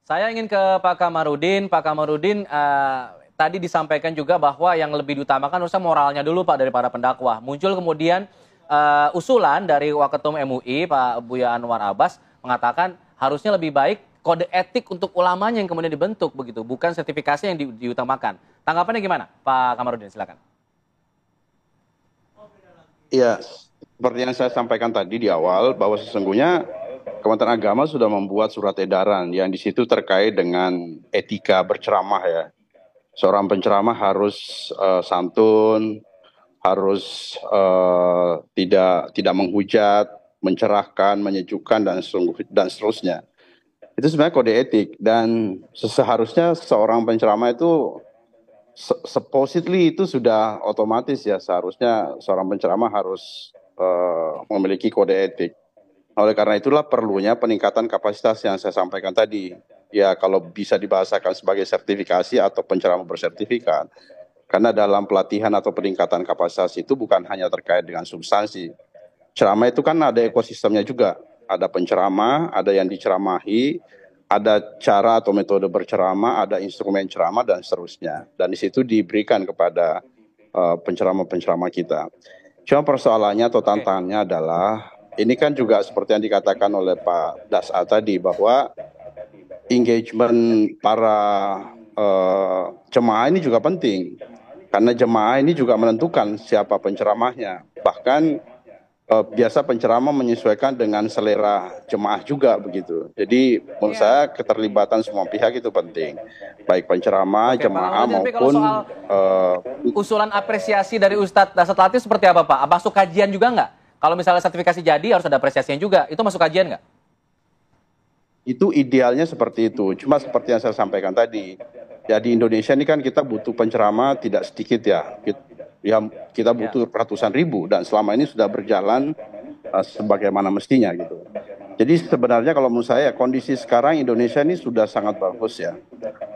Saya ingin ke Pak Kamarudin. Pak Kamarudin, tadi disampaikan juga bahwa yang lebih diutamakan harusnya moralnya dulu Pak dari para pendakwah. Muncul kemudian usulan dari Waketum MUI Pak Buya Anwar Abbas mengatakan harusnya lebih baik kode etik untuk ulamanya yang kemudian dibentuk begitu, bukan sertifikasi yang diutamakan. Tanggapannya gimana, Pak Kamarudin? Silakan. Ya, seperti yang saya sampaikan tadi di awal, bahwa sesungguhnya Kementerian Agama sudah membuat surat edaran yang di situ terkait dengan etika berceramah ya. Seorang penceramah harus santun, harus tidak menghujat, mencerahkan, menyejukkan dan seterusnya. Itu sebenarnya kode etik dan seharusnya seorang penceramah itu supposedly itu sudah otomatis ya, seharusnya seorang penceramah harus memiliki kode etik. Oleh karena itulah perlunya peningkatan kapasitas yang saya sampaikan tadi. Ya kalau bisa dibahasakan sebagai sertifikasi atau penceramah bersertifikat. Karena dalam pelatihan atau peningkatan kapasitas itu bukan hanya terkait dengan substansi. Ceramah itu kan ada ekosistemnya juga. Ada penceramah, ada yang diceramahi, ada cara atau metode berceramah, ada instrumen ceramah dan seterusnya. Dan di situ diberikan kepada penceramah-penceramah kita. Cuma persoalannya atau tantangannya adalah ini kan juga seperti yang dikatakan oleh Pak Das'a tadi bahwa engagement para jemaah ini juga penting karena jemaah ini juga menentukan siapa penceramahnya. Bahkan biasa penceramah menyesuaikan dengan selera jemaah juga begitu. Jadi menurut saya keterlibatan semua pihak itu penting, baik penceramah, Oke, Pak jemaah Kamarudin, tapi kalau maupun soal usulan apresiasi dari Ustadz Dasat Latif seperti apa Pak? Masuk kajian juga nggak? Kalau misalnya sertifikasi jadi harus ada apresiasinya juga. Itu masuk kajian nggak? itu idealnya seperti itu. Cuma seperti yang saya sampaikan tadi, ya di Indonesia ini kan kita butuh penceramah tidak sedikit ya. Kita Ya. butuh ratusan ribu dan selama ini sudah berjalan sebagaimana mestinya gitu. Jadi sebenarnya kalau menurut saya kondisi sekarang Indonesia ini sudah sangat bagus ya.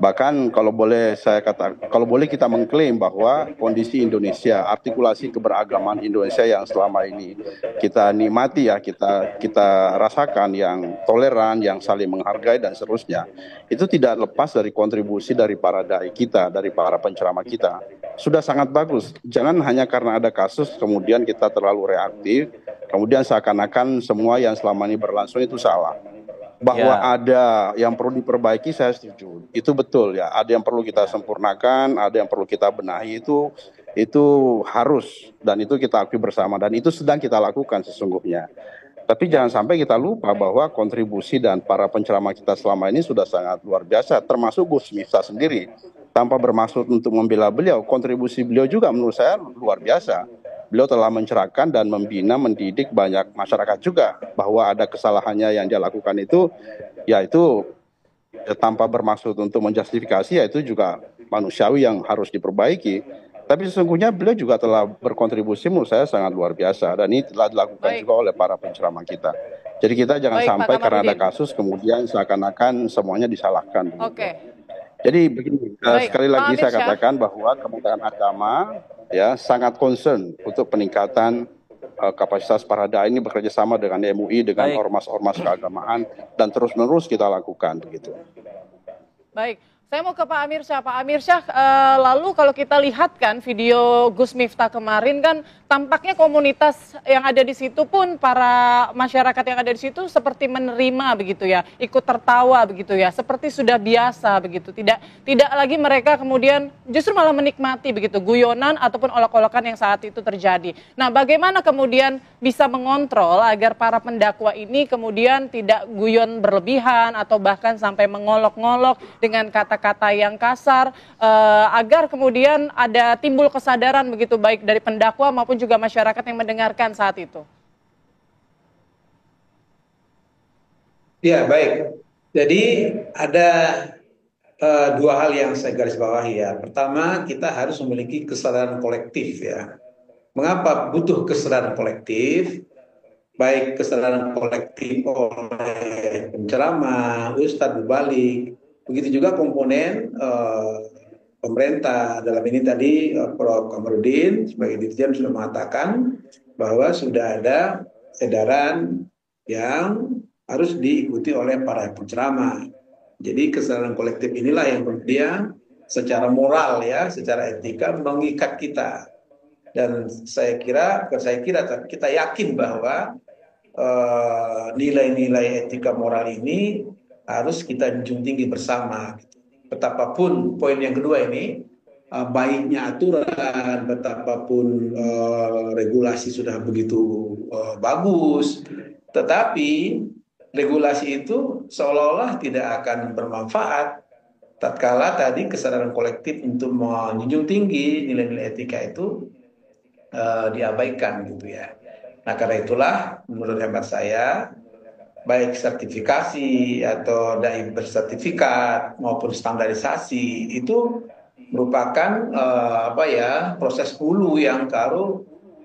Bahkan kalau boleh kita mengklaim bahwa kondisi Indonesia, artikulasi keberagaman Indonesia yang selama ini kita nikmati ya, kita rasakan, yang toleran, yang saling menghargai dan seterusnya, itu tidak lepas dari kontribusi dari para dai kita, dari para penceramah kita. Sudah sangat bagus. Jangan hanya karena ada kasus kemudian kita terlalu reaktif, kemudian seakan-akan semua yang selama ini berlangsung itu salah. Bahwa Ya. ada yang perlu diperbaiki, saya setuju. Itu betul ya. Ada yang perlu kita Ya. sempurnakan, ada yang perlu kita benahi, itu harus dan itu kita akui bersama dan itu sedang kita lakukan sesungguhnya. Tapi Ya. jangan sampai kita lupa bahwa kontribusi dan para penceramah kita selama ini sudah sangat luar biasa, termasuk Gus Miftah sendiri. Tanpa bermaksud untuk membela beliau, kontribusi beliau juga menurut saya luar biasa. Beliau telah mencerahkan dan membina, mendidik banyak masyarakat juga bahwa ada kesalahannya yang dia lakukan itu, ya itu tanpa bermaksud untuk menjustifikasi, ya itu juga manusiawi yang harus diperbaiki. Tapi sesungguhnya beliau juga telah berkontribusi menurut saya sangat luar biasa dan ini telah dilakukan Baik. juga oleh para penceramah kita. Jadi kita jangan Baik, Pak sampai karena ada Kamarudin. kasus kemudian seakan-akan semuanya disalahkan begitu. Oke. Jadi begini, Baik, sekali Pak lagi Amir saya Syah. katakan bahwa Kementerian Agama ya sangat concern untuk peningkatan kapasitas para dai ini bekerja sama dengan MUI, dengan Baik. ormas-ormas keagamaan dan terus-menerus kita lakukan begitu. Baik, saya mau ke Pak Amir Syah. Pak Amir Syah, lalu kalau kita lihat kan video Gus Miftah kemarin kan tampaknya komunitas yang ada di situ pun para masyarakat yang ada di situ seperti menerima begitu ya, ikut tertawa begitu ya, seperti sudah biasa begitu. Tidak lagi mereka kemudian justru malah menikmati begitu guyonan ataupun olok-olokan yang saat itu terjadi. Nah, bagaimana kemudian bisa mengontrol agar para pendakwa ini kemudian tidak guyon berlebihan atau bahkan sampai mengolok-ngolok dengan kata-kata yang kasar, agar kemudian ada timbul kesadaran begitu baik dari pendakwa maupun juga masyarakat yang mendengarkan saat itu. Ya, baik. Jadi ada dua hal yang saya garis bawahi ya. Pertama, kita harus memiliki kesadaran kolektif ya. Mengapa butuh kesadaran kolektif? Baik kesadaran kolektif oleh penceramah, ustadz berbalik, begitu juga komponen pemerintah. Dalam ini tadi Prof. Kamarudin sebagai dirjen sudah mengatakan bahwa sudah ada edaran yang harus diikuti oleh para penceramah. Jadi kesadaran kolektif inilah yang kemudian secara moral ya, secara etika mengikat kita. Dan tapi kita yakin bahwa nilai-nilai etika moral ini harus kita junjung tinggi bersama. Betapapun poin yang kedua ini baiknya aturan, betapapun regulasi sudah begitu bagus, tetapi regulasi itu seolah-olah tidak akan bermanfaat tatkala tadi kesadaran kolektif untuk menjunjung tinggi nilai-nilai etika itu diabaikan gitu ya. Nah karena itulah menurut hemat saya baik sertifikasi atau dai bersertifikat maupun standarisasi itu merupakan proses hulu yang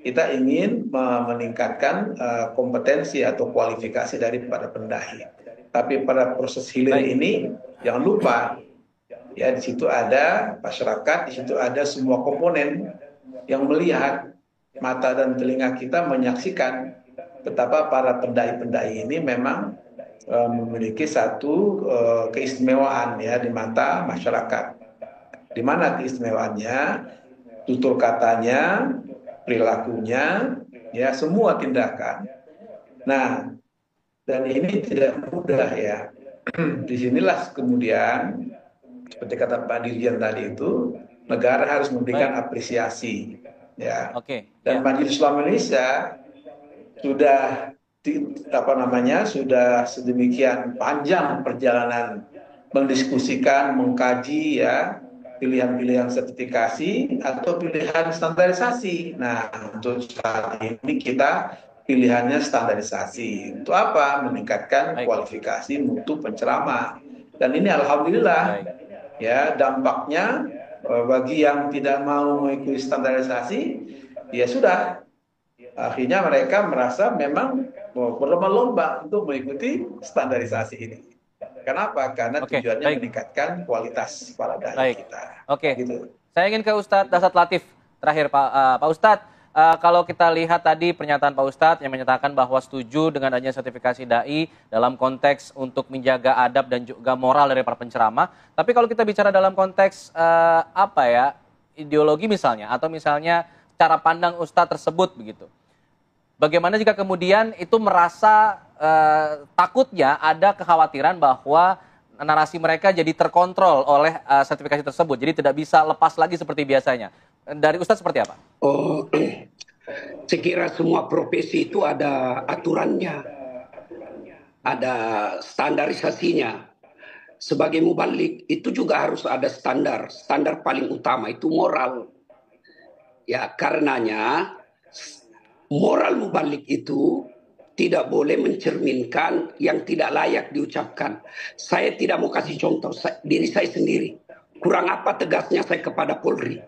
kita ingin meningkatkan kompetensi atau kualifikasi daripada pendai. Tapi pada proses hilir ini jangan lupa ya di situ ada masyarakat, di situ ada semua komponen yang melihat, mata dan telinga kita menyaksikan betapa para pendai-pendai ini memang memiliki satu keistimewaan ya di mata masyarakat. Di mana keistimewaannya, tutur katanya, perilakunya, ya semua tindakan. Nah, dan ini tidak mudah ya. Disinilah kemudian, seperti kata Pak Dirjen tadi itu, negara harus memberikan apresiasi. Ya. Dan Majelis Ulama Indonesia sudah sudah sedemikian panjang perjalanan mendiskusikan, mengkaji ya pilihan-pilihan sertifikasi atau pilihan standarisasi. Nah, untuk saat ini kita pilihannya standarisasi. Untuk apa? Meningkatkan kualifikasi mutu penceramah. Dan ini alhamdulillah ya dampaknya bagi yang tidak mau mengikuti standarisasi ya sudah akhirnya mereka merasa memang berlomba-lomba untuk mengikuti standarisasi ini. Kenapa? Karena tujuannya meningkatkan kualitas para dai kita. Gitu. Saya ingin ke Ustadz Dasat Latif terakhir Pak Ustadz. Kalau kita lihat tadi pernyataan Pak Ustadz yang menyatakan bahwa setuju dengan adanya sertifikasi dai dalam konteks untuk menjaga adab dan juga moral dari para penceramah. Tapi kalau kita bicara dalam konteks ideologi misalnya atau misalnya cara pandang Ustadz tersebut begitu. Bagaimana jika kemudian itu merasa takutnya ada kekhawatiran bahwa narasi mereka jadi terkontrol oleh sertifikasi tersebut, jadi tidak bisa lepas lagi seperti biasanya. Dari Ustadz seperti apa? Saya kira semua profesi itu ada aturannya, ada standarisasinya. Sebagai mubalik itu juga harus ada standar paling utama itu moral. Ya karenanya moral mubalik itu tidak boleh mencerminkan yang tidak layak diucapkan. Saya tidak mau kasih contoh diri saya sendiri. Kurang apa tegasnya saya kepada Polri.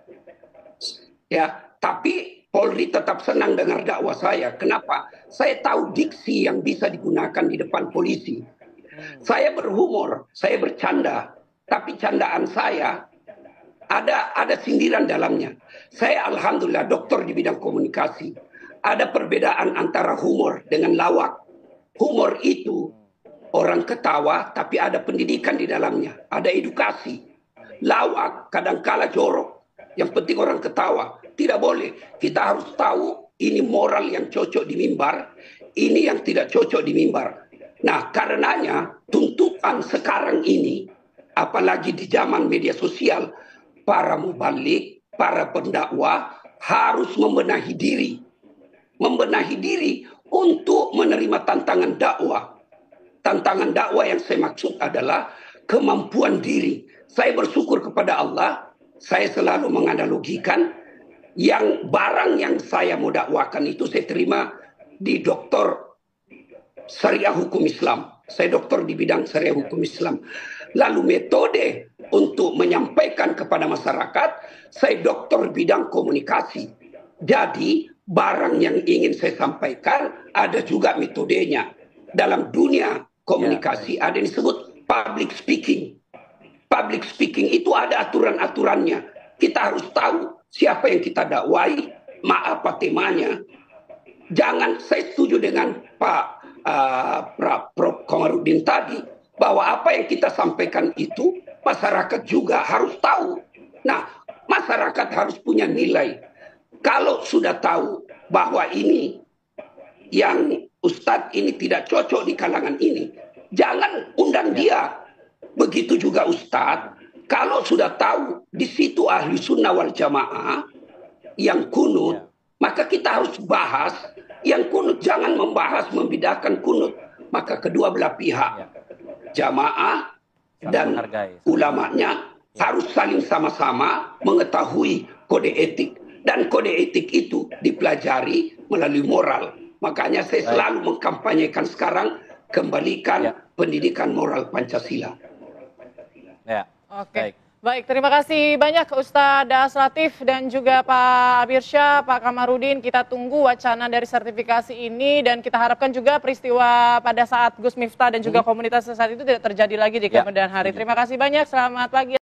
Ya, tapi Polri tetap senang dengar dakwah saya. Kenapa? Saya tahu diksi yang bisa digunakan di depan polisi. Saya berhumor, saya bercanda. Tapi candaan saya ada sindiran dalamnya. Saya alhamdulillah doktor di bidang komunikasi. Ada perbedaan antara humor dengan lawak. Humor itu orang ketawa tapi ada pendidikan di dalamnya. Ada edukasi. Lawak kadangkala jorok. Yang penting orang ketawa. Tidak boleh. Kita harus tahu ini moral yang cocok di mimbar. Ini yang tidak cocok di mimbar. Nah karenanya tuntutan sekarang ini. Apalagi di zaman media sosial. Para mubalik, para pendakwah harus membenahi diri. Membenahi diri untuk menerima tantangan dakwah. Tantangan dakwah yang saya maksud adalah kemampuan diri. Saya bersyukur kepada Allah, saya selalu menganalogikan yang barang yang saya mau dakwakan itu saya terima di doktor syariah hukum Islam. Saya doktor di bidang syariah hukum Islam. Lalu metode untuk menyampaikan kepada masyarakat, saya doktor bidang komunikasi. Jadi barang yang ingin saya sampaikan ada juga metodenya. Dalam dunia komunikasi ada yang disebut public speaking. Public speaking itu ada aturan-aturannya. Kita harus tahu siapa yang kita dakwai, apa temanya. Jangan, saya setuju dengan Pak Prof. Komarudin tadi bahwa apa yang kita sampaikan itu masyarakat juga harus tahu. Nah, masyarakat harus punya nilai. Kalau sudah tahu bahwa ini yang Ustadz ini tidak cocok di kalangan ini, jangan undang dia. Begitu juga Ustadz, kalau sudah tahu di situ ahli sunnah wal jamaah yang kunut, maka kita harus bahas yang kunut. Jangan membahas membedakan kunut. Maka kedua belah pihak, jamaah dan ulamanya harus saling sama-sama mengetahui kode etik. Dan kode etik itu dipelajari melalui moral. Makanya saya selalu mengkampanyekan sekarang, kembalikan pendidikan moral Pancasila. Ya. Oke. Baik, terima kasih banyak Ustadz Das Latif dan juga Pak Amirsyah, Pak Kamarudin. Kita tunggu wacana dari sertifikasi ini dan kita harapkan juga peristiwa pada saat Gus Miftah dan juga komunitas saat itu tidak terjadi lagi di kemudian hari. Terima kasih banyak, selamat pagi.